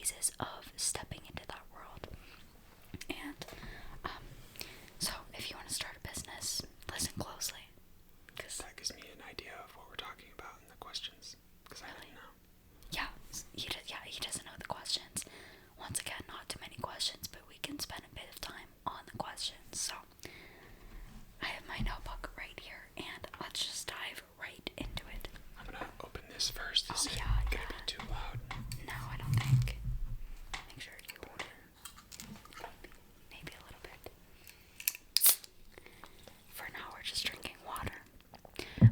phases of stepping into that world. And so if you want to start a business, listen closely. That gives me an idea of what we're talking about in the questions, because I didn't know. Yeah, he doesn't know the questions. Once again, not too many questions, but we can spend a bit of time on the questions. So I have my notebook right here, and let's just dive right into it. I'm gonna open this first. Is it yeah. gonna be too loud? No, I don't think. Make sure you hold it. Maybe a little bit. For now, we're just drinking water.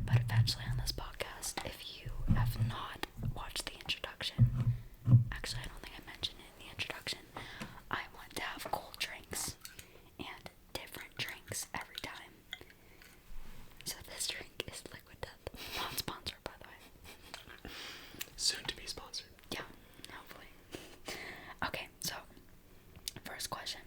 But eventually on this podcast, if you have not watched the introduction, actually I don't think I mentioned it in the introduction, I want to have cold drinks and different drinks every time. So this drink is Liquid Death. Not sponsored, by the way. Soon to be sponsored. Yeah, hopefully. Okay, so first question.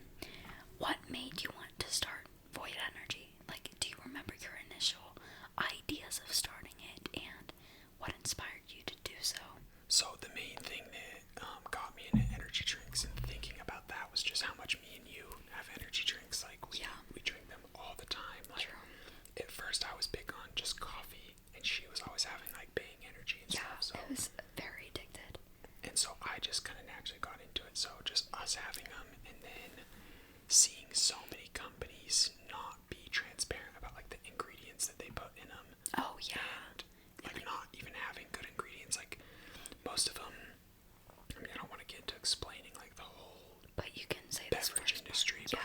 What made you want to start Void Energy? Like, do you remember your initial ideas of starting it, and what inspired you to do so? So the main thing that got me into energy drinks and thinking about that was just how much me and you have energy drinks. Like, we drink them all the time. Like, True. At first I was big on just coffee, and she was always having like Bang energy and stuff. So it was very addicted. And so I just kind of naturally got into it. So just us having them, and then seeing so many companies not be transparent about like the ingredients that they put in them. Oh yeah. And like not even having good ingredients. Like most of them, I mean, I don't want to get into explaining like the whole But you can say this beverage first industry, part.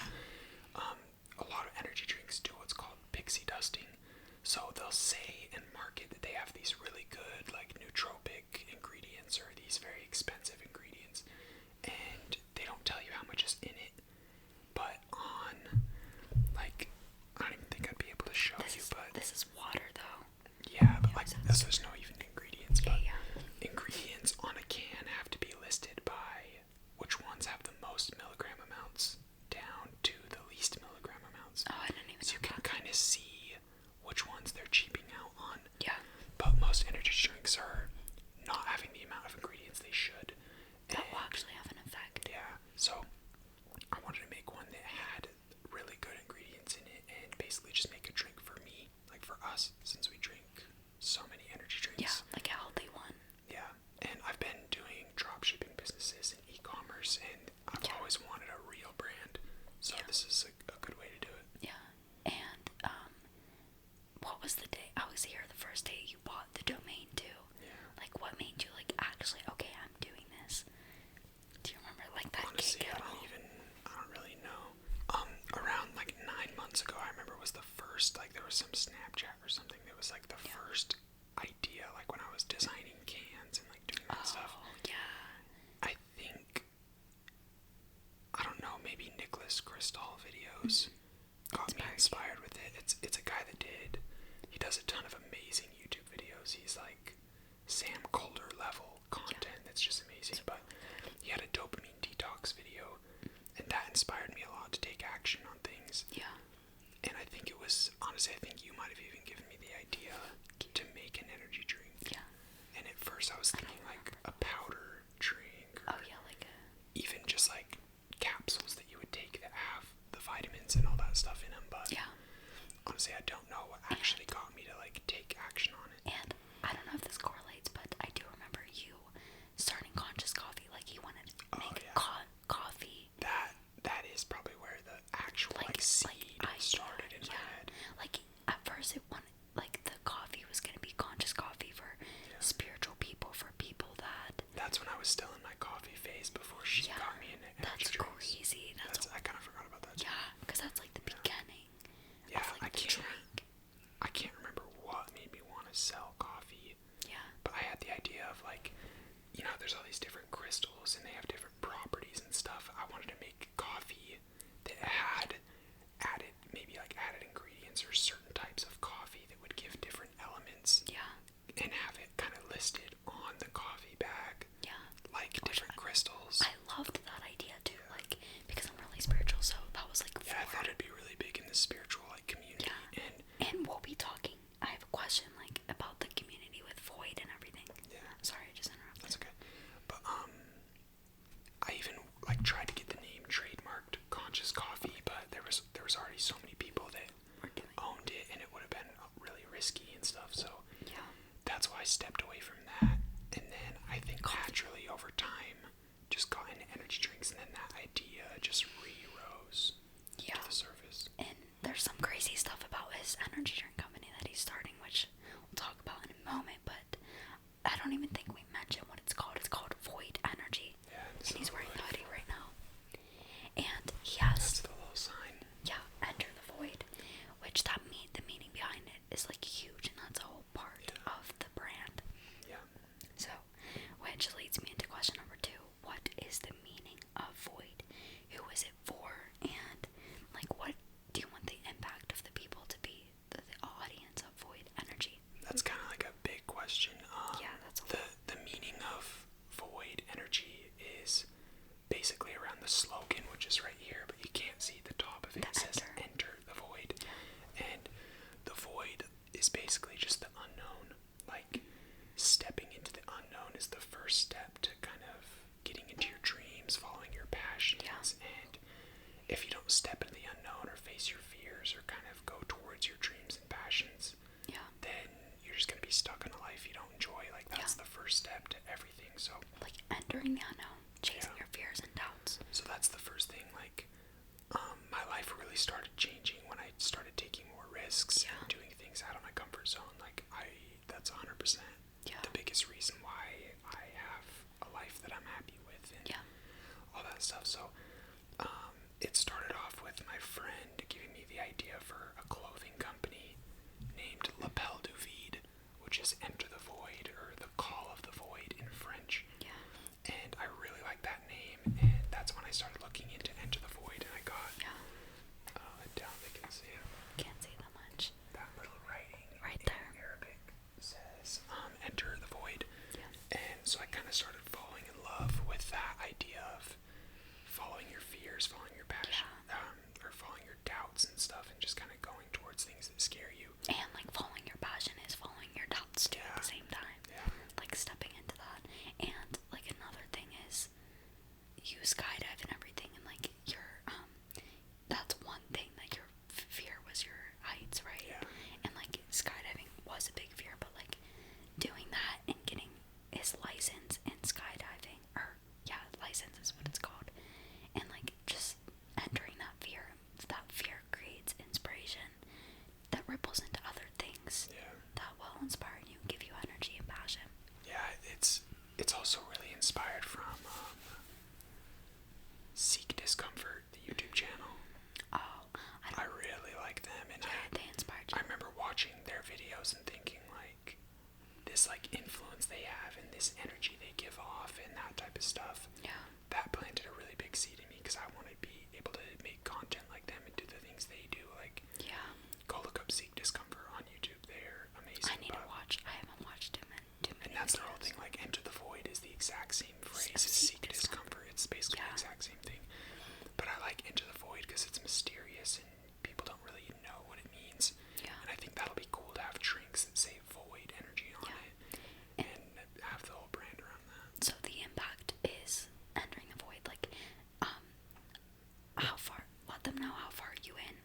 but a lot of energy drinks do what's called pixie dusting. So they'll say and market that they have these really good like nootropic ingredients or these very expensive ingredients, and they don't tell you how much is in it. But on like, I don't even think I'd be able to show you, but this is water though. yeah, but like there's no even ingredients, but Yeah. ingredients on a can have to be listed by which ones have the most milligram amounts down to the least milligram amounts. Oh, I didn't even So you know can that. kind of see which ones they're cheaping out on. Yeah. But most energy drinks are not having the amount of ingredients they should. That will actually have an effect. Yeah, so I wanted to make one that had really good ingredients in it and basically just make a drink for me, like for us, since we drink so many energy drinks. Yeah, like a healthy one. Yeah, and I've been doing drop shipping businesses and e-commerce, and I've always wanted a real brand, so this is a good way to do it. Yeah. And what was the day? I was here the first day you bought the domain too. Yeah. Like, what made you like actually, okay, I'm doing this? Do you remember like that Honestly, kick I at all? don't really know. Around like 9 months ago, I remember was the first, like there was some Snapchat or something that was like the first idea, like when I was designing cans and like doing that stuff. Yeah. I think, I don't know, maybe Nicholas Crystal videos got me inspired with it. It's a guy that he does a ton of amazing YouTube videos. He's like Sam Colder level content that's just amazing, but he had a dopamine detox video, and that inspired me a lot to take action on things. Yeah. And I think it was, honestly, I think you might have even given me the idea to make an energy drink. Yeah. And at first I was thinking like a powder drink, or Oh yeah, like a even just like capsules that you would take that have the vitamins and all that stuff in them. But honestly, I don't know what actually got me to like take action on it. And I don't know if this correlates, but I do remember you starting Conscious Coffee. Like you wanted to make coffee. That is probably where the actual like seed started in my head. Like at first it wanted, like the coffee was gonna be Conscious Coffee for spiritual people, for people that energy drinks, and then that idea just re-rose Yeah. to the surface. And there's some crazy stuff about his energy drink company that he's starting, which we'll talk about in a moment, but I don't even think we mentioned what it's called. It's called Void Energy. Yeah, and he's wearing the hoodie right now. And he has... That's the little sign. Yeah, Enter the Void. Which the meaning behind it is like huge, and that's a whole part of the brand. Yeah. So, which leads me into question number 2. What is the meaning of void? Who is it for? And, like, what do you want the impact of the people to be? The audience of Void Energy? That's kind of like a big question. Yeah, that's a the meaning of Void Energy is basically around the slogan, which is right here, but you can't see the top of it. It says Enter the Void. And the void is basically just the unknown. Like, stepping into the unknown is the first step to kind of getting into your dreams, following your passions. And if you don't step into the unknown or face your fears or kind of go towards your dreams and passions, then you're just going to be stuck in a life you don't enjoy. Like, that's the first step to everything. So, like, entering the unknown, chasing your fears and doubts. So that's the first thing. Like, my life really started changing when I started taking more risks and doing things out of my comfort zone. Like, that's 100% the biggest reason why I have a life that I'm happy with and all that stuff. So, it started off with my friend giving me the idea for a clothing company named Lapel du Vide, which is Enter the Void, or the Call of the Void in French. And I really like that name, and that's when I started looking into Enter the Void, and I got down, they can see it. Can't see that much. That little writing right in there. Arabic says Enter the Void. And so I kind of started falling in love with that idea of following your fears, following your passion, or following your doubts and stuff, and just kind of going towards things that scare you. And, like, following your passion is following your doubts too at the same time. Like, stepping into that. And, like, another thing is you skydive and everything, and, like, your that's one thing that your fear was your heights, right? And, like, skydiving was a big fear, but, like, doing that and getting his license in skydiving, or license is what it's called, and, like, just entering that fear creates inspiration that ripples into other things that will inspire you and give you energy and passion. It's also really inspired from Seek Discomfort, the YouTube channel. I really like them, and they inspired you. I remember watching their videos and thinking, like, this, like, influence they have and this energy they give off and that type of stuff. That planted a really big seed in me, because I want to be able to make content like them and do the things they do. Like, go look up Seek Discomfort on YouTube. They're amazing. I need to watch. I haven't watched too many. And that's the whole thing. Like, Enter the Void is the exact same phrase as Seek Discomfort. It's basically the exact same thing. But I like Enter the Void because it's mysterious and people don't really know what it means. And I think that'll be cool to have drinks that say Void Energy on it and have the whole brand around that. So the impact is entering the void. Like, how far? Let them know how far you're in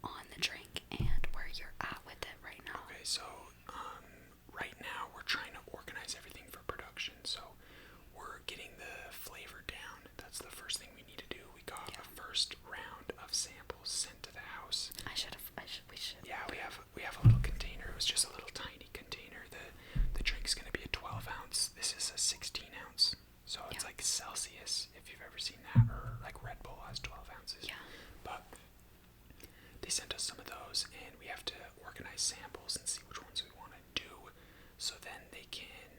on the drink and where you're at with it right now. Okay, so right now we're trying to organize everything for production. So we're getting the flavor down. That's the first thing we need to do. We got a first round of samples sent to the house. We should. Yeah, we have a little container. It was just a little tiny container. The drink's gonna be a 12 ounce. This is a 16 ounce. So it's like Celsius, if you've ever seen that, or like Red Bull has 12 ounces. But they sent us some of those, and we have to organize samples and see which ones we want to do, so then they can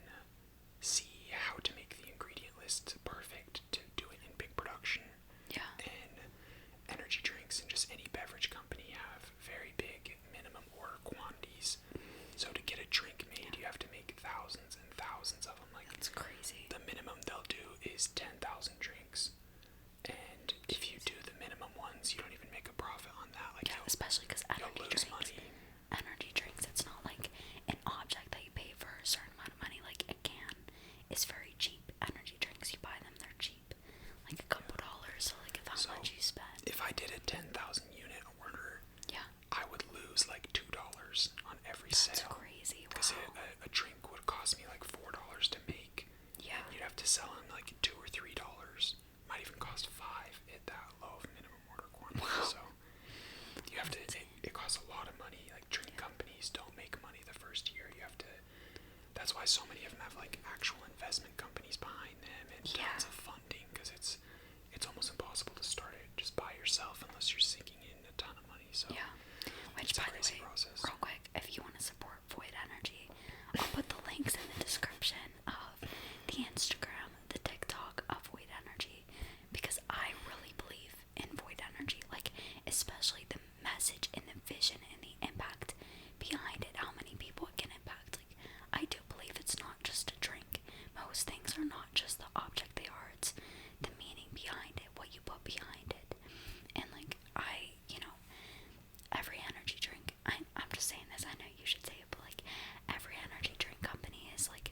see how to make the ingredient list perfect to do it in big production. And energy drinks and just any beverage company have very big minimum order quantities. So to get a drink made, you have to make thousands and thousands of them. Like, that's crazy. The minimum they'll do is 10,000 drinks. And if you do the minimum ones, you don't even make a profit on that. Like, especially because you'll lose money. Energy drinks, it's not like an object that you pay for a certain amount of money. Like, a can is very cheap. Energy drinks, you buy them, they're cheap. Like a couple dollars, so like how much you spend. If I did a 10,000 unit order, I would lose like $2 on every sale. That's crazy. Because a drink would cost me like $4 to make. And you'd have to sell them like like $2 or $3. Might even cost $5 at that low of minimum order quantity. Wow. So you have to. It costs a lot of money. Like drink companies don't make money the first year. You have to. That's why so many of them have like actual investment companies behind them and tons of funding, because it's almost impossible to start it just by yourself unless you're sinking in a ton of money. So yeah. Which, by the way, real quick, if you want to support Void Energy, I'll put the links in the description of the Instagram, the TikTok of Void Energy, because I really believe in Void Energy, like, especially the message and the vision and the impact behind it, how many people it can impact. Like, I do believe it's not just a drink. Most things are not just the object they are, it's the meaning behind it, what you put behind it. And like, every energy drink, I'm just saying this, I know you should say it, but like, every energy drink company is like,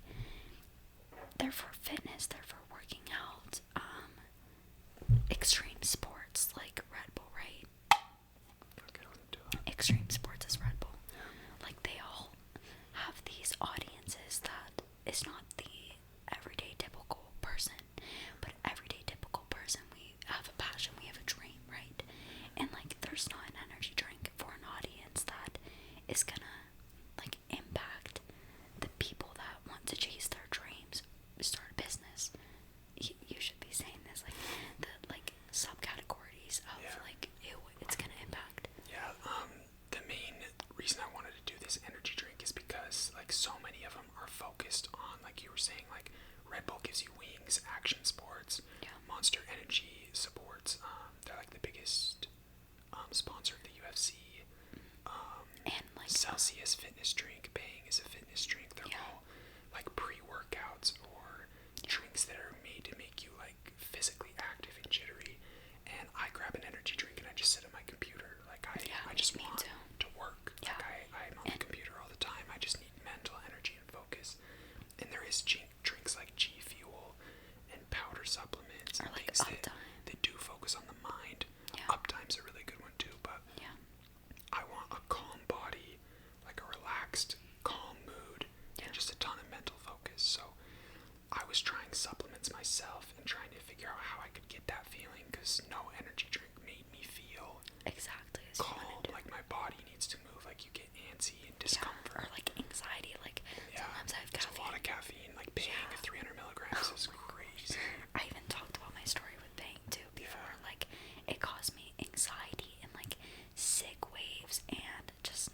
they're for fitness, they're for working out, extreme sports, like Red Bull, right? Okay, I'll do that. Extreme sports is Red Bull. Yeah. Like, they all have these audiences that is not the everyday typical person, but everyday typical person, we have a passion, we have a dream, right? And like, there's not an energy drink for an audience that is gonna like impact the people that want to chase their dreams, start a business. You should be saying this, like, the like subcategories of like it's gonna impact. Yeah, the main reason I wanted to do this energy drink is because like so many of them are focused on, like you were saying, like Red Bull gives you wings, action sports, Monster Energy supports, they're like the biggest sponsor of the UFC, and like Celsius fitness drink, Bang is a fitness drink, they're all like pre-workouts or drinks that are made to make you like physically active and jittery. And I grab an energy drink and I just sit at my computer, like I just want to work. Like I'm on the computer all the time. I just need mental energy and focus. And there is drinks like G Fuel and powder supplements and like things Uptime. that do focus on the mind. Yeah. Uptime's a really good one too, but I want a calm body, like a relaxed, calm mood, and just a ton of mental focus. So I was trying supplements myself and trying to figure out how I could get that feeling, because no energy drink made me feel exactly as calm. you wanted to. Like my body needs to move, like you get antsy and discomfort. Or like anxiety, like sometimes I have There's caffeine. a lot of caffeine, like Bang, 300 milligrams is crazy. I even talked about my story with Bang too before. Like, it caused me anxiety and like sick waves and just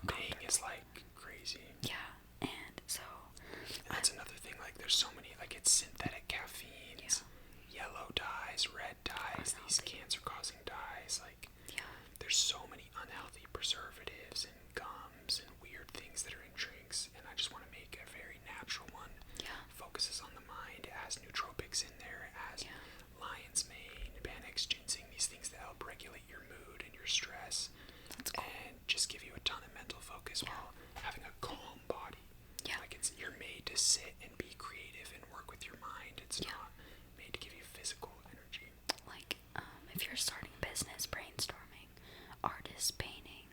Bang is like crazy. and so That's another thing, like there's so many, like it's synthetic caffeines, yellow dyes, red dyes, these cancer causing dyes, like there's so many unhealthy preservatives and gums and weird things that are in drinks, and I just want to make a very natural one. Focuses on the mind, it has nootropics in there, it has lion's mane, Panax ginseng, these things that help regulate your mood and your stress. That's cool. And just give you a ton of mental focus while having a calm body. Like you're made to sit and be creative and work with your mind. It's not made to give you physical energy. Like, if you're starting a business, brainstorming, artist, painting,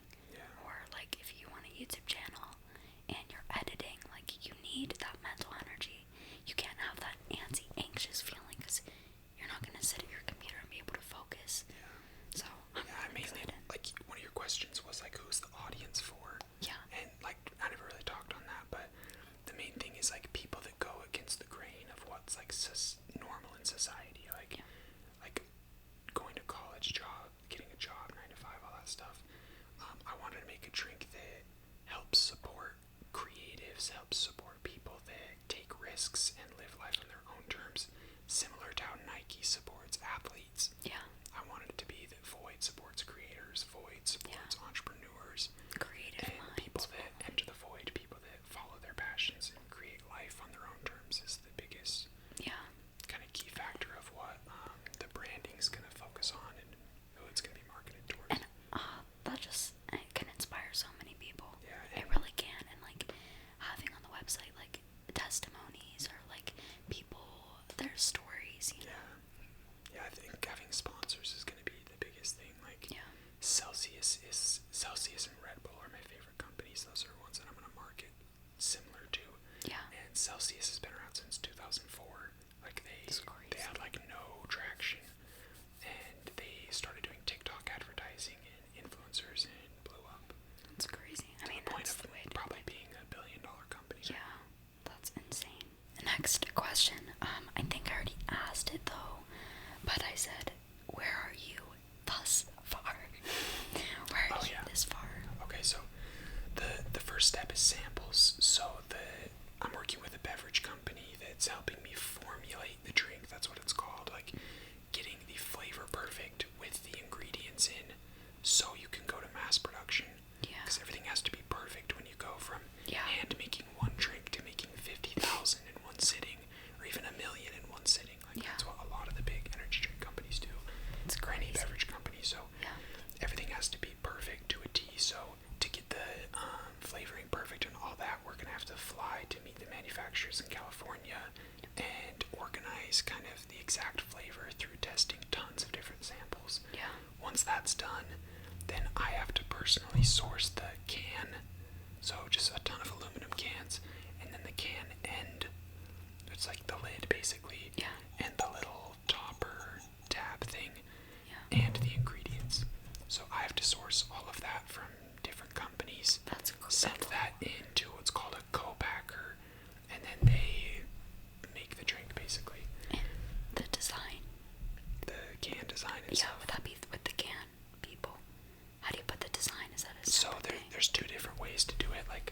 or like if you want a YouTube channel and you're editing, like you need that mental energy. You can't have that anxious feeling, because you're not gonna sit at your computer and be able to focus. So I'm mainly like one of your questions was like, who's the audience for? And like I never really talked on that, but the main thing is like people that go against the grain of what's like normal in society, like going to college, getting a job, 9 to 5, all that stuff. I wanted to make a drink that helps support creatives, helps support people that take risks and live life on their own terms, similar to how Nike supports athletes. I wanted it to be that Void supports creators, Void supports entrepreneurs, creative and minds. people that enter the Void, people that follow their passions and create life on their own terms is the biggest kind of key factor of what the branding's going to focus on and who it's going to be marketed towards. And that just, it can inspire so many people. Yeah, it really can. And like having on the website like testimonies or like people, their stories, you know. Yeah, I think having sponsors is going to be the biggest thing. Like Celsius and Red Bull are my favorite companies. Those are ones that I'm going to market similar to. And Celsius has been around since 2004. Like they had like no traction, and they started doing TikTok advertising and influencers and blew up. That's crazy. I mean, Point that's of the way probably being $1 billion company. Yeah, that's insane. Next question. I think I already asked it though, but I said, where are you thus far? Where are you this far? Okay, so the first step is samples. So I'm working with a beverage company that's helping me formulate the drink. That's what it's called. Like getting the flavor perfect with the ingredients in, so you can go to mass production. Yeah. Because everything has to be perfect when you go from Yeah. hand making one drink to making 50,000 in one sitting, or even 1 million in one sitting. Like that's what a lot of the big energy drink companies do. It's Or any crazy. beverage company. So Yeah. everything has to be perfect to a T. So to get the flavoring perfect and all that, we're gonna have to fly to meet the manufacturers in California and organize kind of the exact flavor through testing tons of different samples. Yeah. Once that's done, then I have to personally source the can, so just a ton of aluminum cans, and then the can end, it's like the lid basically, Yeah. and the little topper tab thing, Yeah. and the ingredients. So I have to source all of that from different companies, send that into what's called a co-packer, and then they make the drink basically. And the design. The can design Yeah, itself. would that be with the can people? How do you put the design? Is that a So separate thing? there's two different ways to do it. Like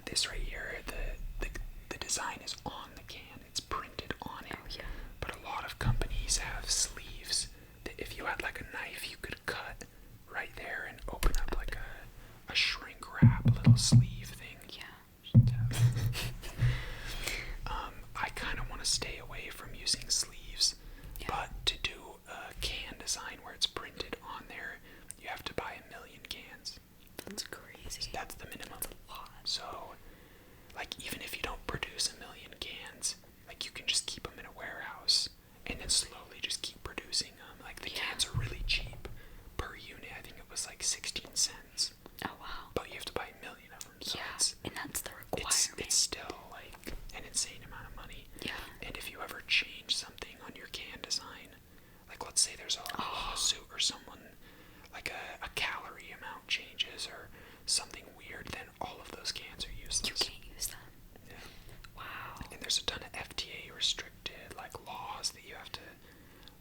this right here, the design is on the can. It's printed on it. Oh, yeah. But a lot of companies have sleeves that if you had like a knife, you could cut right there and open up like a shrink wrap little sleeve thing. Yeah. I kind of want to stay away from using sleeves, Yeah. but to do a can design where it's printed on there, you have to buy 1 million cans. That's crazy. That's the minimum. That's a lot. So, like, even if you don't produce 1 million cans, like, you can just keep them in a warehouse and then slowly just keep producing them. Like, the cans are really cheap per unit. I think it was like 16 cents. Oh, wow. But you have to buy 1 million of them. So Yeah, it's and that's the requirement. it's still like an insane amount of money. Yeah. And if you ever change something on your can design, like let's say there's a lawsuit or someone, like a calorie amount changes or something weird, then all of those cans are useless. You can't use them. Yeah. Wow. And there's a ton of FDA restricted like laws that you have to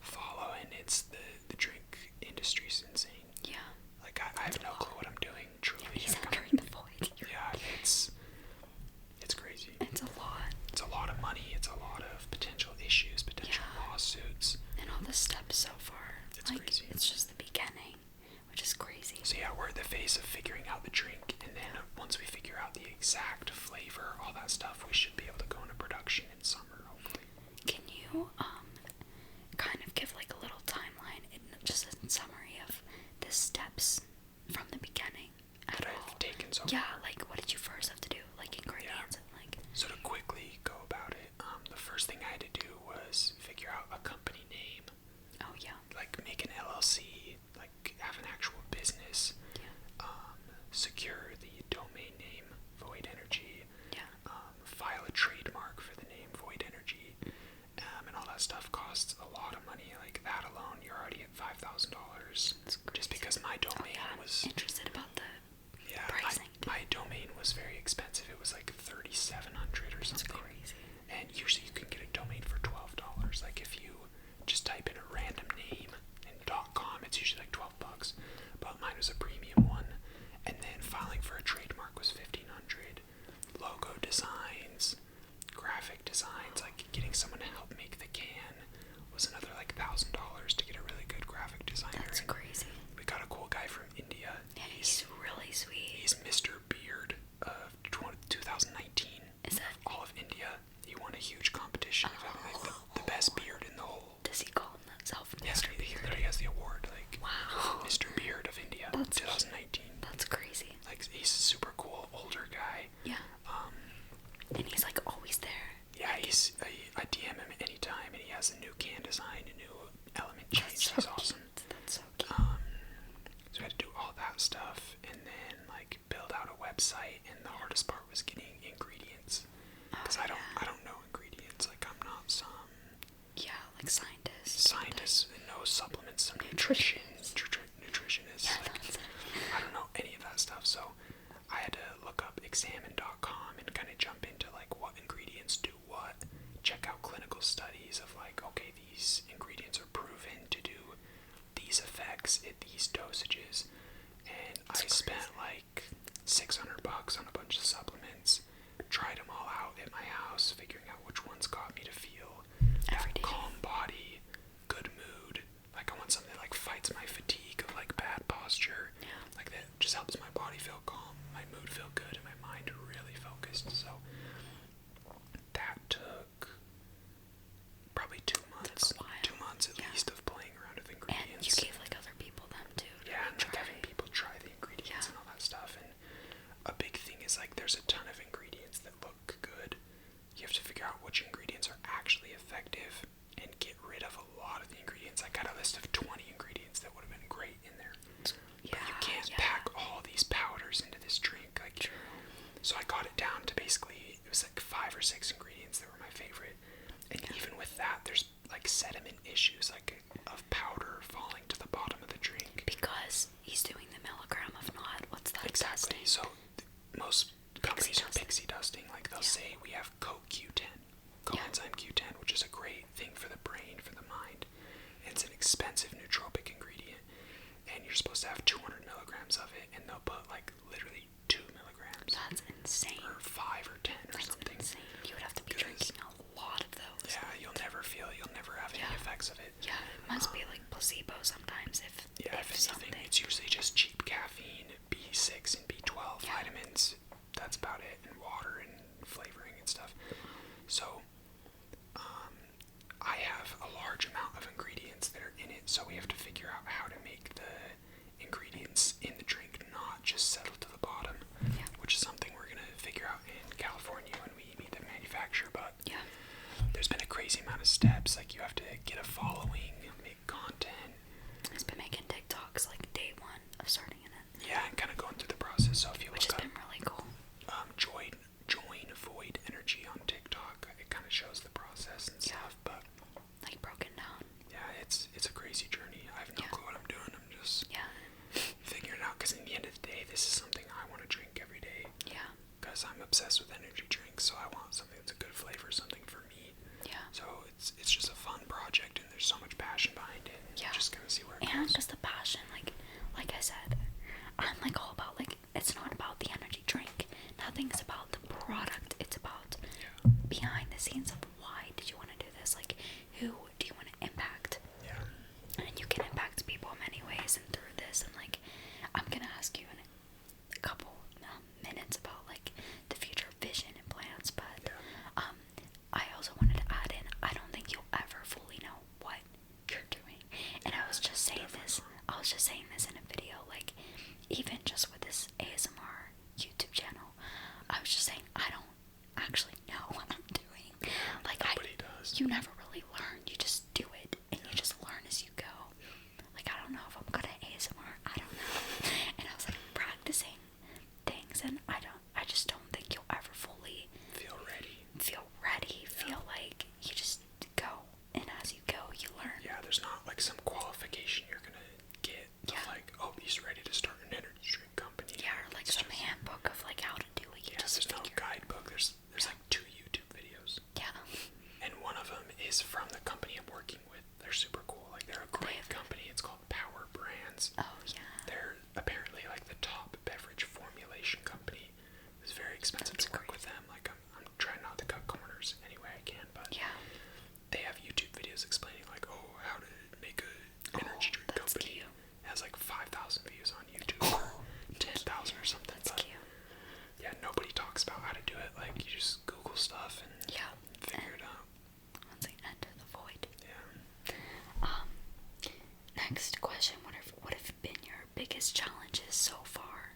follow, and it's the drink industry's insane. Yeah. Like I have no clue what I'm doing, truly. He's Like, entering the void. yeah, it's crazy. It's a lot. It's a lot of money. It's a lot of potential issues, potential lawsuits. And all the steps so far. It's like, crazy. It's just the beginning, which is crazy. So yeah, we're at the phase of figuring out the drink, and then once we figure out the exact flavor, all that stuff, we should be able to go into production in summer, hopefully. Can you kind of give like a little timeline, just a summary of the steps from the beginning at That all? I've taken so Yeah, far. like what did you first have to do? Like ingredients and like. So to quickly go about it, the first thing I had to do was figure out a company name, Oh yeah. like make an LLC, like have an actual business, Yeah. secure the domain name, Void Energy, Yeah. file a trademark for the name Void Energy, and all that stuff costs a lot of money. Like that alone, you're already at $5,000 just because my domain was. Interested about the Yeah, pricing. my domain was very expensive. It was like $3,700 or That's something. crazy. And usually you can get a domain for $12. Like if you just type in a random name in .com, it's usually like $12. But mine was a premium one. And then filing for a trademark was $1,500. Logo designs, graphic designs, like getting someone to help make the can was another like $1,000 to get a really good graphic designer. That's And crazy. we got a cool guy from India. Yeah, he's really sweet. He's Mr. Beard of 2019. Is that? All of India. He won a huge competition of having like the best beard in the whole. Does he call himself Yeah, Mr. he Beard? literally has the award, like Wow. Mr. Beard of India, That's 2019. That's crazy. Like he's a super cool older guy. Yeah. And he's like always there. Yeah, I DM him anytime, and he has a new can design, a new element That's change. so That's awesome. cute. That's so cute. So we had to do all that stuff, and then like build out a website. And the hardest part was getting ingredients, because I don't know ingredients. Like I'm not some like scientists. Scientists know supplements, some nutritionists. Yeah, Like, I don't know any of that stuff, so I had to look up examine.com and kind of jump into like what ingredients do what, check out clinical studies of like, okay, these ingredients are proven to do these effects at these dosages, and I spent like $600 on a bunch of supplements, tried them all out at my house, figuring out which ones got me to feel that calm body, good mood. Like I want something that like fights my fatigue of like bad posture, like that just helps my body feel calm, my mood feel good, and my mind really focused. So that took probably 2 months, 2 months at least of playing around with ingredients. And you gave like other people them too. Yeah, and like having people try the ingredients and all that stuff. And a big thing is like there's a ton of ingredients that look good. You have to figure out which ingredients are actually effective and get rid of a lot of the ingredients. I got a list of 20 ingredients that would have been great in there. But you can't pack all these powders into this drink. Like, so I got it down to basically, it was like 5 or 6 ingredients that were my favorite. And even with that, there's like sediment issues, like of powder falling to the bottom of the drink. Because he's doing the milligram of not, what's that? Exactly. Dusting? So most companies are pixie dusting. Like they'll say we have CoQ10, coenzyme Q10, which is a great thing for the brain, for the mind. It's an expensive nootropic ingredient, and you're supposed to have 200 milligrams of it, and they'll put like literally 2 milligrams. That's insane. Or 5 or 10 or something. Insane. You would have to be drinking a lot of those. Yeah, you'll never have any effects of it. Yeah, it must be like placebo sometimes if anything, something. it's usually just cheap caffeine, B6 and B12 vitamins. That's about it, and water and flavoring and stuff. So, I have a large amount of ingredients that are in it, so we have to figure out how to make the ingredients in the drink not just settle to the bottom, which is something we're going to figure out in California when we meet the manufacturer. But there's been a crazy amount of steps. Like you have to get a following, make content. He's been making TikToks like day one of starting in it. Yeah, and kind of going through the process. So if you Which look has been really cool. Join Void Energy on TikTok, it kind of shows the process and stuff. But like broken down. Yeah, it's a crazy journey. I have no clue what I'm doing. I'm just figuring it out, because in the end of the day, this is something I want to drink every day. Yeah. Because I'm obsessed with energy drinks, so I want something that's a good flavor, something for me. Yeah. So it's just a fun project, and there's so much passion behind it. Yeah. I'm just gonna see where it goes. And just the passion, like I said, I'm like all about like it's not about the energy drink. Nothing's about the product. It's about behind the scenes of why did you want to do this? Like, who do you want to impact? Yeah. And you can impact people in many ways, and through this, and like, I'm gonna ask you in a couple minutes about like the future vision and plans, but I also wanted to add in, I don't think you'll ever fully know what you're doing. And I was just saying this in a video, like, even just with this ASMR YouTube channel, I was just saying I don't actually know what I'm doing. Like, nobody does. You never really learn. You just do it, and you just learn as you go. Like, I don't know if I'm good at ASMR. I don't know. And I was like practicing things, and I just don't think you'll ever fully feel ready. Feel like you just go, and as you go, you learn. Yeah, there's not like some qualification you're gonna get of like, oh, he's ready to start an energy drink company. Yeah, or like some handbook of like how to do it. There's no guidebook. There's like 2 YouTube videos. Yeah. And one of them is from the company I'm working with. They're super cool. Like, they're a great company. It's called Power Brands. Oh yeah. They're apparently like the top beverage formulation company. It's very expensive to work with them. Like, I'm trying not to cut corners any way I can, but they have YouTube videos explaining like, oh, how to make a energy drink company. Cute. It has like 5,000 views on YouTube, or 10,000 or something. That's cute. Yeah, nobody talks about how to do it. Like, you just Google stuff and figure it out. Once I enter the void. Yeah. Next question: what have been your biggest challenges so far?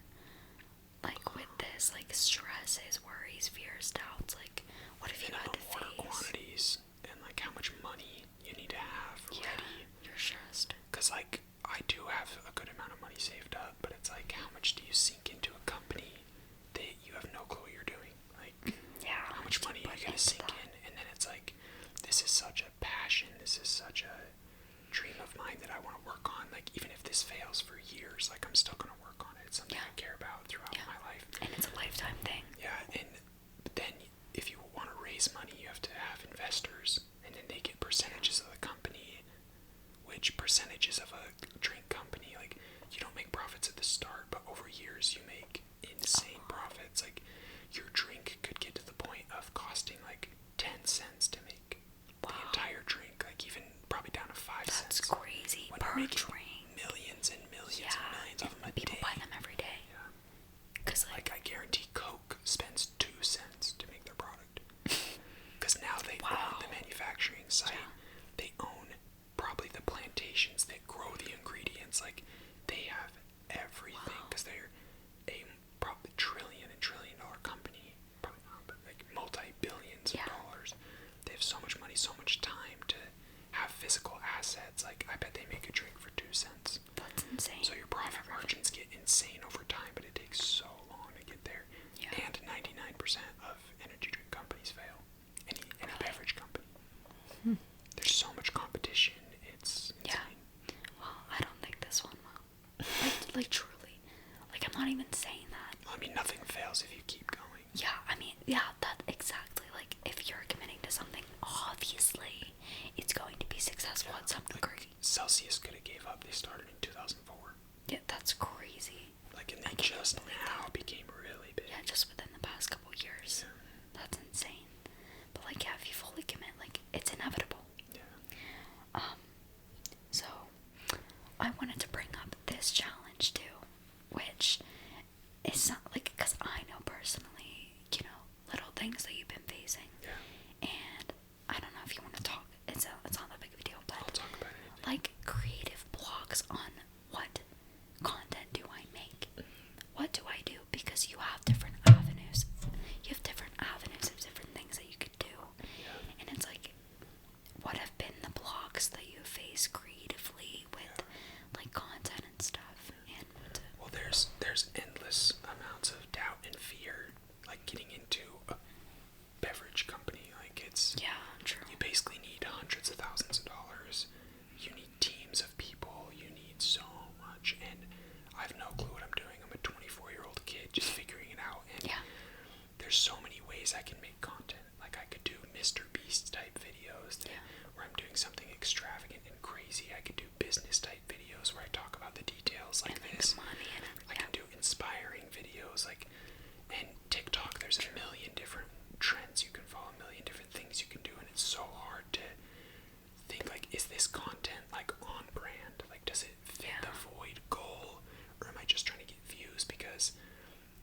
Like with this, like stresses, worries, fears, doubts. Like, what have you had to face? Water quantities and like how much money you need to have ready. You're stressed. Cause like I do have a good amount of money saved up, but it's like, how much do you sink into a company that you have no clue what you're doing? Like, how much money are you gonna sink in? And then it's like, this is such a passion. This is this fails for years, like I'm still gonna work on it. It's something I care about throughout my life. And it's a lifetime thing. Yeah, but then if you want to raise money, you have to have investors, and then they get percentages of the company, which percentages of a drink company, like, you don't make profits at the start, but over years you make insane profits. Like, your drink could get to the point of costing like 10 cents to make the entire drink, like even probably down to 5 cents. That's crazy. When per you're making drink. Millions and millions and millions of them a people day. buy them every day. Yeah. Cause like I guarantee Coke spends 2 cents to make their product. Because now they own the manufacturing site. Yeah. They own probably the plantations that grow the ingredients. Like, they have everything, because they're a probably trillion dollar company. Probably not, but like multi-billions of dollars. They have so much money, so much time to have physical assets. Like, I bet they make a drink for 2 cents. That's insane. So your profit margins get insane over time, but it takes so long to get there. Yeah. And 99% of energy drink companies fail. Any beverage company. There's so much competition. It's insane. Well, I don't think this one will. Like truly. Like, I'm not even saying that. I mean, nothing fails if you keep going. Yeah, I mean, yeah, that exactly. Like, if you're committing to something, obviously, it's going to be successful at some degree. Like, Celsius could have gave up. They started in 2004. Yeah, that's crazy. Like, and they just now became really big. Yeah, just within the past couple years. Yeah. That's insane. But, like, yeah, if you fully commit, like, it's inevitable. Yeah. So, I wanted to bring up this challenge, too, which is not, like, because I know personally, you know, little things that you've been facing. Yeah. And I don't know if you want to talk, it's not that big of a deal, but I'll talk about it. like, creative blogs on what content do I make? What do I do? Because you have different avenues. You have different avenues of different things that you could do. Yeah. And it's like, what have been the blocks that you face creatively with like content and stuff? And well, there's endless amounts of doubt and fear, like getting into a beverage company. Like, it's true. You basically need hundreds of thousands of dollars. You need teams of people. You need so much, and I have no clue what I'm doing. I'm a 24-year-old kid just figuring it out, and there's so many ways I can make content. Like, I could do Mr. Beast type videos where I'm doing something extravagant and crazy. I could do business type videos where I talk about the details like and this. money and I can do inspiring videos, like, and TikTok, there's a million different trends you can follow, a million different things you can do, and it's so hard to think, like, is this content, like, on brand? Like, does it fit the void goal, or am I just trying to get views? Because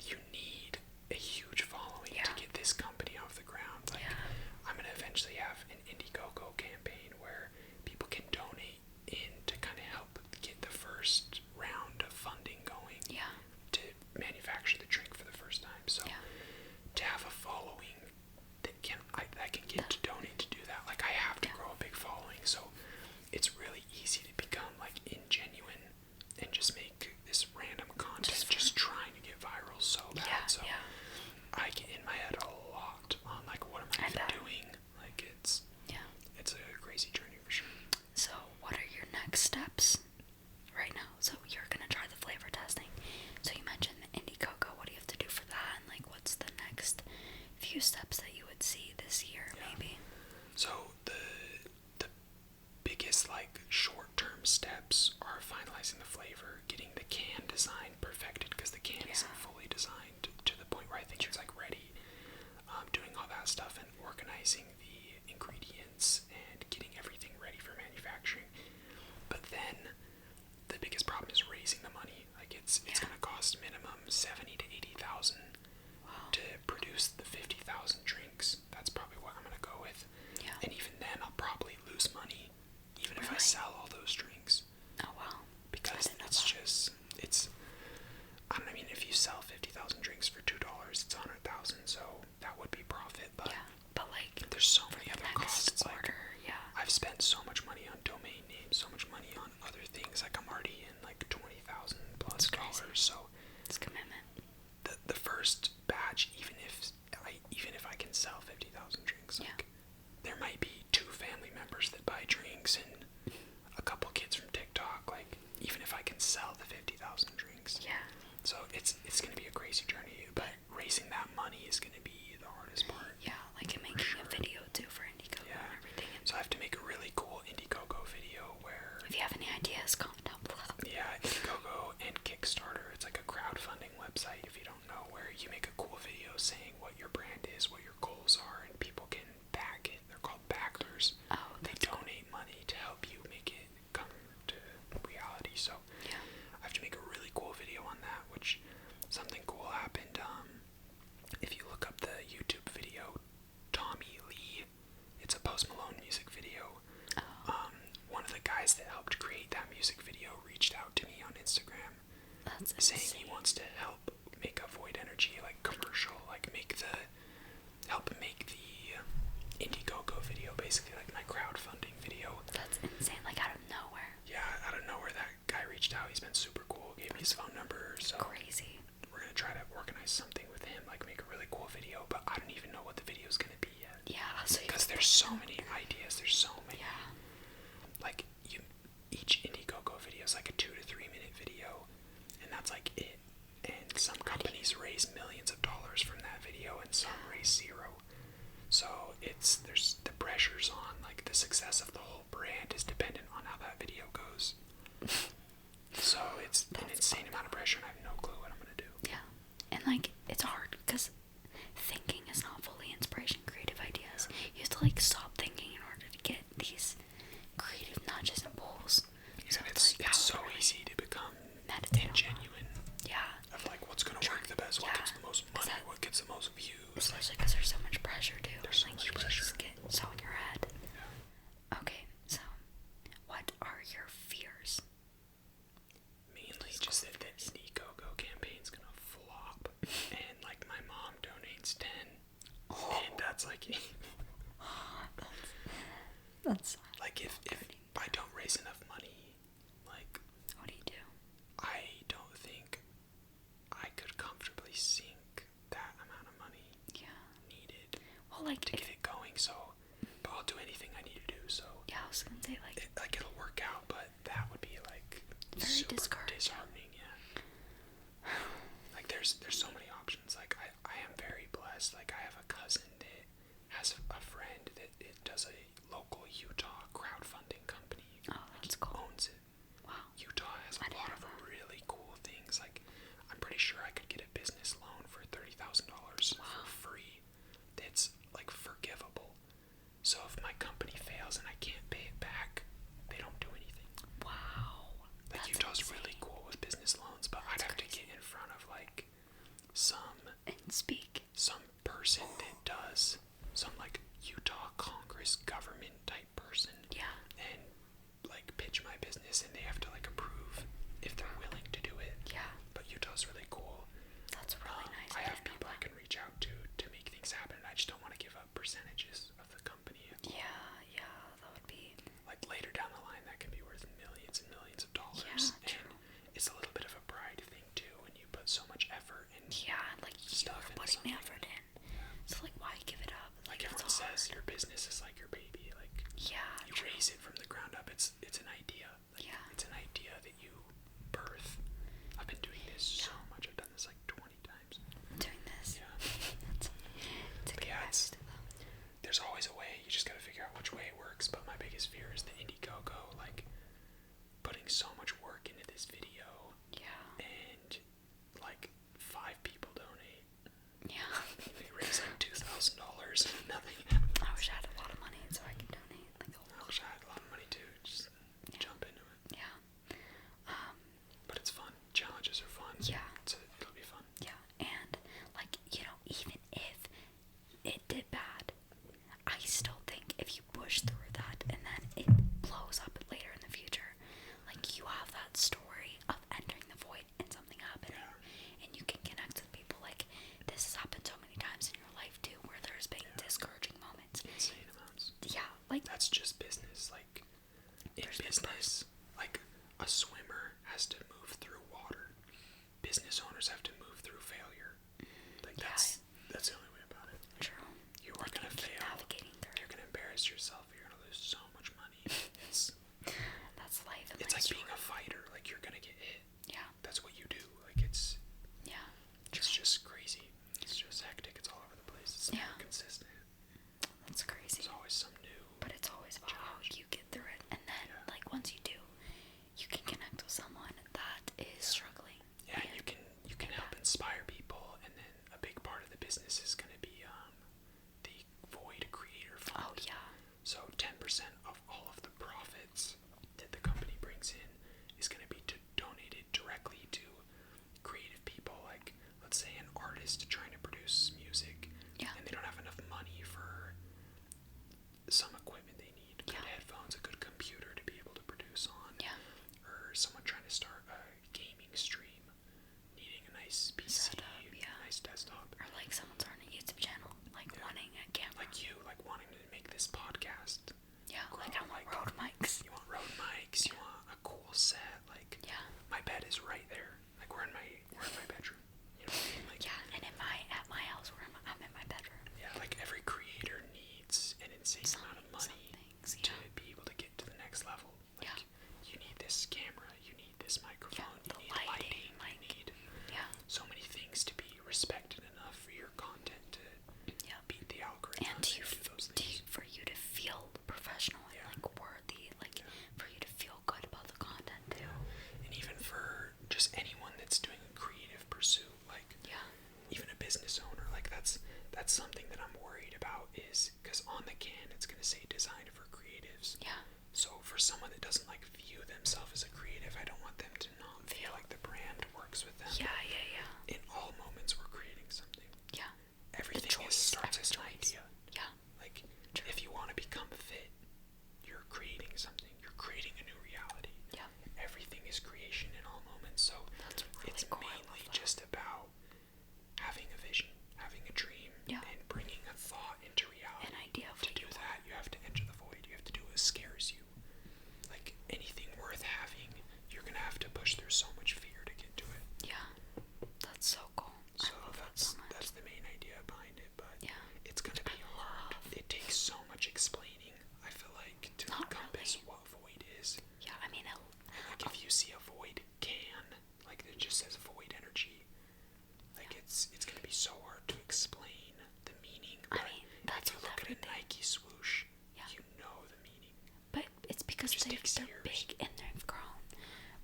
you need a huge following to get this company off the ground. Like, I'm gonna eventually have an Indiegogo campaign where people can donate in to kind of help get the first round of funding going to manufacture the drink for the first time. So to have a following that I can get to donate to do that. Like, I have to grow a big following, so it's really easy to become like ingenuine and just make this random content just trying to get viral so bad. So I get in my head a lot on, like, what am I even doing? Like, it's a crazy journey for sure. So, what are your next steps right now? So, you're gonna try the flavor testing. So, you mentioned the Indiegogo. What do you have to do for that? And, like, what's the next few steps that you would see this year, maybe? So, the biggest, like, short-term steps are finalizing the flavor, getting the can design perfected, because the can isn't fully designed to the point where I think it's, like, ready. Doing all that stuff and organizing the ingredients and getting everything ready for manufacturing. But then the biggest problem is raising the money. Like, it's gonna cost minimum 70 to 80,000 to produce the 50,000 drinks. That's probably what I'm gonna go with. And even then, I'll probably lose money, even if I sell all those drinks. Oh wow! Because I mean, if you sell 50,000 drinks for $2, it's 100,000. So that would be profit. But but like, there's so many other costs. Order, like, I've spent so much money on domain names, so much money on other things. Like, I'm already in like $20,000 plus dollars. So it's commitment. The first batch, even if I can sell 50,000 drinks, like, there might be 2 family members that buy drinks, and sell the 50,000 drinks. Yeah. So it's going to be a crazy journey, but raising that money is going to be the hardest part. Yeah, like making a video too for Indiegogo and everything. So I have to make a really cool Indiegogo video where... If you have any ideas, comment down below. Yeah, Indiegogo and Kickstarter. It's like a crowdfunding website, if you don't know, where you make a cool video saying what your brand is, what your goals are, and people can back it. They're called backers. Oh, they donate money to help you make it come to reality. So yeah. I have to make a really cool video on that, which something cool happened. If you look up the YouTube video, Tommy Lee, it's a Post Malone music video. One of the guys that helped create that music video reached out to me on Instagram. That's saying insane. he wants to help make a Void Energy like commercial, like help make the Indiegogo video, basically like my crowdfunding video. That's insane, like out of nowhere. Yeah, out of nowhere that guy reached out. He's been super cool, gave me his phone number, so Crazy. we're gonna try to organize something with him, like make a really cool video, but I don't even know what the video's gonna be yet. Yeah, so because there's so many ideas, there's so many. Yeah. Like each Indiegogo video is like a 2 to 3 minute video, and that's like it. And some companies raise millions of dollars from that video, and some raise zero. So there's the pressure's on. Like the success of the whole brand is dependent on how that video goes. So it's an insane amount of pressure, and I have no clue what I'm gonna do. Yeah, and like it's hard because thinking is not fully inspiration. Creative ideas, you have to like stop thinking in order to get these creative nudges and pulls. So it's so easy to become ingenuine. Yeah. Of like what's gonna work the best, what gets the most money, what gets the most views. Especially because there's so much pressure too. There's so like much you pressure. just get so in your head. Yeah. Okay, so what are your fears? Mainly just that the Indiegogo campaign's gonna flop, and like my mom donates 10, and that's like That's like if I don't raise enough money, like what do you do? I don't think I could comfortably sink that amount of money Yeah. needed Well, like to get it going. So, but I'll do anything I need to do. So yeah, I was gonna say like it'll work out, but that would be like very super discouraging. disheartening. Yeah. Like there's so many options. Like I am very blessed. Like I have a cousin that has a friend that it does a local Utah crowdfunding company. Oh, that's cool. Owns it. Wow. Utah has a lot of really cool things. Like I'm pretty sure I could get a business loan for $30,000 for free. That's like forgivable. So if my company fails and I can't pay it back, they don't do anything. Wow. Like That's Utah's insane. really cool with business loans, but I'd have to get in front of like And speak. some person that does some like Utah Congress government type person. Yeah. And like pitch my business, and they have to like approve if they're willing to do it. Yeah. But Utah's really cool. That's really nice. I have didn't know people I that. can reach out to make things happen. I just don't want to give up percentages of the company. Yeah, that would be. Like later down the line, that can be worth millions and millions of dollars. Yeah, true. And it's a little bit of a pride thing too when you put so much effort and Yeah, like stuff you're into putting the something. effort in. So like, why give it up? Like everyone it's says, hard. your business is like your baby. Like Yeah. you raise it from the ground up. It's an idea. Like, Yeah. It's an idea that you birth. I've been doing this so much. I've done this like 20 times. Doing this. Yeah. It's a But good yeah, rest. there's always a way. You just gotta figure out which way it works. But my biggest fear is the Indiegogo, like putting so much work into this video, Yeah. and like 5 people donate. Yeah. They raise like $2,000 and nothing happens. I wish I had a lot of money so I could donate like a I whole wish I had a lot of money too. Just jump into it. Yeah. But it's fun. Challenges are fun. Yeah. It'll be fun. Yeah. And like, even if it did bad, I still think if you push through that and then it blows up later in the future, like you have that story of entering the void and something happening, and you can connect with people. Like this has happened so many times in your life too, where there's been discouragement view themselves as a creative, I don't want them to not feel like the brand works with them. Yeah. In all moments, we're creating something. Yeah. Everything starts as an idea. Yeah. Like, if you want to become fit, you're creating something. You're creating a new reality. Yeah. Everything is creation in all moments. So that's really it's cool. mainly just about having a vision, having a dream, and bringing a thought into reality. An idea of to do that, you have to enter the void. You have to do what scares you. Like, anything worth having, you're gonna have to push through so much fear to get to it. Yeah, that's so cool. So that's the main idea behind it, but it's gonna be hard. It takes so much explaining, I feel like, to encompass what void is. Yeah, I mean, like, if you see a void can, like, it just says void energy, like, it's gonna be so hard to explain the meaning. But I mean, that's if you look at a Nike swoosh, you know the meaning. But it's because they're years. big and they've grown.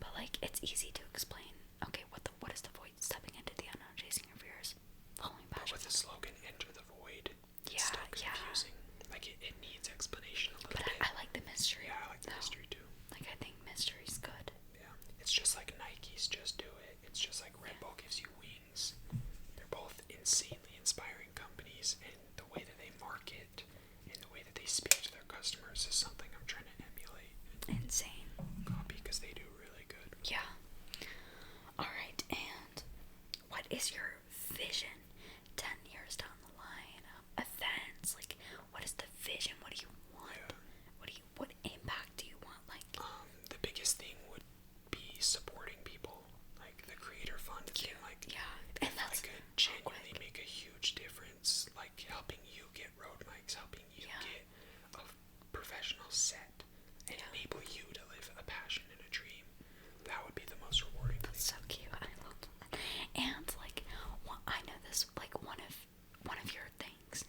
But like, it's easy to explain. Okay, what is the void? Stepping into the unknown, chasing your fears, following passion. But with the slogan "Enter the Void," it's still confusing. Like, it needs explanation a little bit. But I like the mystery. Yeah, I like the mystery too. Like, I think mystery's good. Yeah, it's just like Nike's "Just Do It." It's just like Red Bull gives you wings. They're both insanely inspiring companies, and the way that they market and the way that they speak to their customers is something I'm trying to emulate. Insane. Copy, because they do really good. Yeah. Alright, and what is your vision 10 years down the line? Events, like, what is the vision? What do you want? What impact do you want? Like, the biggest thing would be supporting people, like the creator fund thing, like, and that's could genuinely make a huge difference, like helping you get road mics, helping you get a professional set, and enable you to live a passion and a dream. That would be the most rewarding thing. So cute. I love that. And like, I know this. Like, one of your things,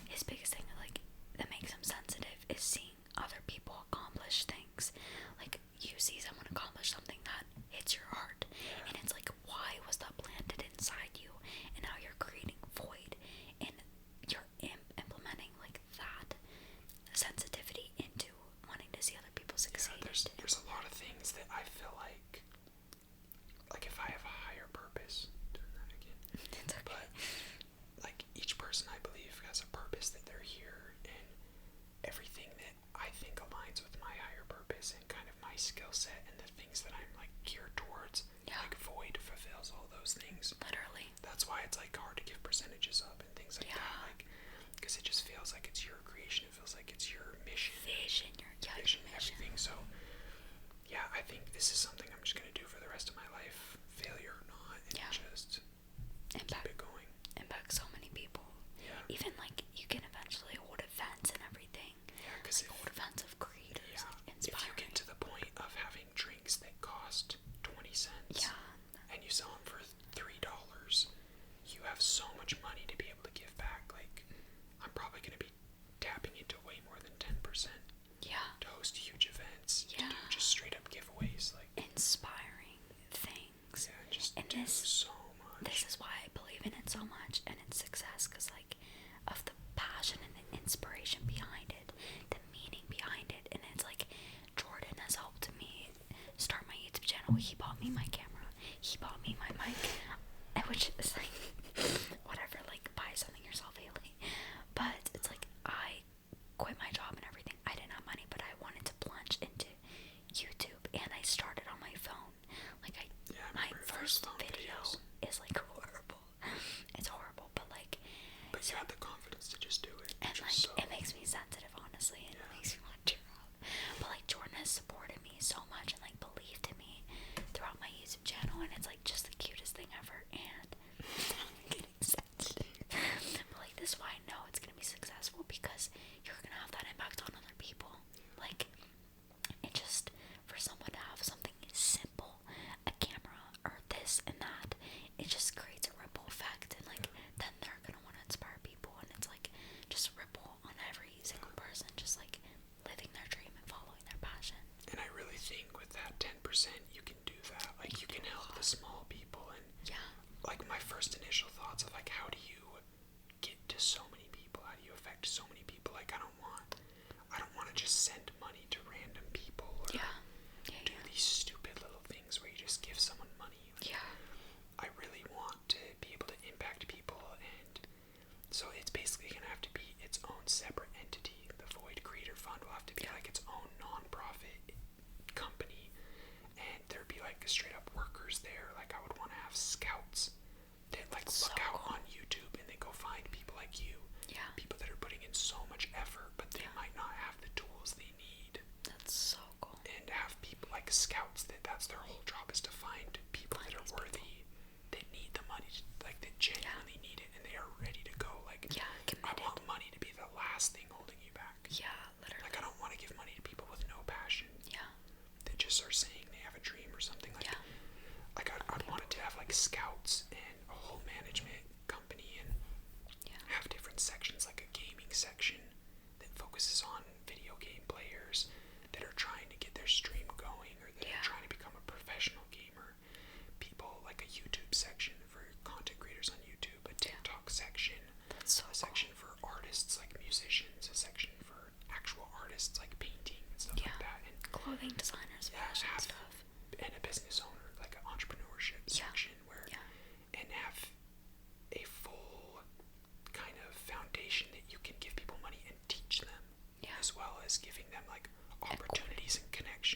his biggest thing, like, that makes him sensitive is seeing other people accomplish things. Like, you see someone accomplish something that hits your heart, and it's like, why was that planted inside you? And now you're creating void, and you're implementing like that sensitivity into wanting to see other people succeed. There's a lot of things that I feel like if I have a higher purpose, doing that again. It's okay. But like, each person, I believe, has a purpose that they're here, and everything that I think aligns with my higher purpose and kind of my skill set and the things that I'm like geared towards, like void fulfills all those things. Literally. That's why it's like hard to give percentages up and things like that, like, because it just feels like it's your creation. It feels like it's your mission, Vision, your vision, everything. So yeah, I think this is something I'm just gonna do for the rest of my life, failure or not, and just keep it going. Impact so many people. Yeah. Even like, you can eventually hold events and everything. Yeah, because like, hold events of creators. Like, if you get to the point of having drinks that cost 20 cents, and you sell them for $3, you have so much money to be able to give back. Like, I'm probably gonna be tapping into way more than 10%. To host huge events. To do just straight up giveaways, like inspiring things. Just and do so much. This is why I believe in it so much, and its success, because like, of the passion and the inspiration behind it, the meaning behind it. And it's like, Jordan has helped me start my YouTube channel. He bought me my camera, he bought me my mic, which is like, whatever, like, buy something yourself, Haley. But it's like, I quit my job and everything. I didn't have money, but I wanted to plunge into YouTube, and I started on my phone. Like, my first video is like horrible. It's horrible, but like, but you had the confidence to just do it. And like, it makes me sensitive, honestly, and it makes me want to tear up. But like, Jordan has supported me so much and like believed in me throughout my YouTube channel, and it's like just the cutest thing ever. And I'm getting sensitive. But like, this is why I know it's gonna be successful, because you're gonna have that impact on other people. Like, it just, for someone to have something simple, a camera or this and that, it just creates a ripple effect, and like, then they're gonna want to inspire people, and it's like, just ripple on every single person, just like living their dream and following their passion. And I really think with that 10%, you can do that. Like, you can help the small people, and like, my first initial thoughts of like, how do you get to so many people? How do you affect so many people? Like, I don't want to just send money to random people, or do these stupid little things where you just give someone money. Like, I really want to be able to impact people, and so it's basically going to have to be its own separate entity. The Void Creator Fund will have to be like its own non-profit company, and there'd be like straight up workers there. Like, I would want to have scouts that like look out on YouTube and they go find people like you, people that are putting in so much effort, but they might not have the tools they need. That's so cool. And have people like scouts that's their whole job, is to find people that are worthy, that need the money, like that genuinely need it, and they are ready to go. Like, I want money to be the last thing holding you back. Yeah, literally. Like, I don't want to give money to people with no passion. That just are saying they have a dream or something. Like, I'd want it to have like scouts and a whole management company, and have different sections, like a gaming section that focuses on video game players that are trying to get their stream going, or that are trying to become a professional gamer. People like a YouTube section for content creators on YouTube, a TikTok section, a section for artists like musicians, a section for actual artists like painting and stuff like that, and clothing designers, fashion stuff, and a business owner, like an entrepreneurship section where, and have a full kind of foundation that you can give people money and teach them, as well as giving them like opportunities and connections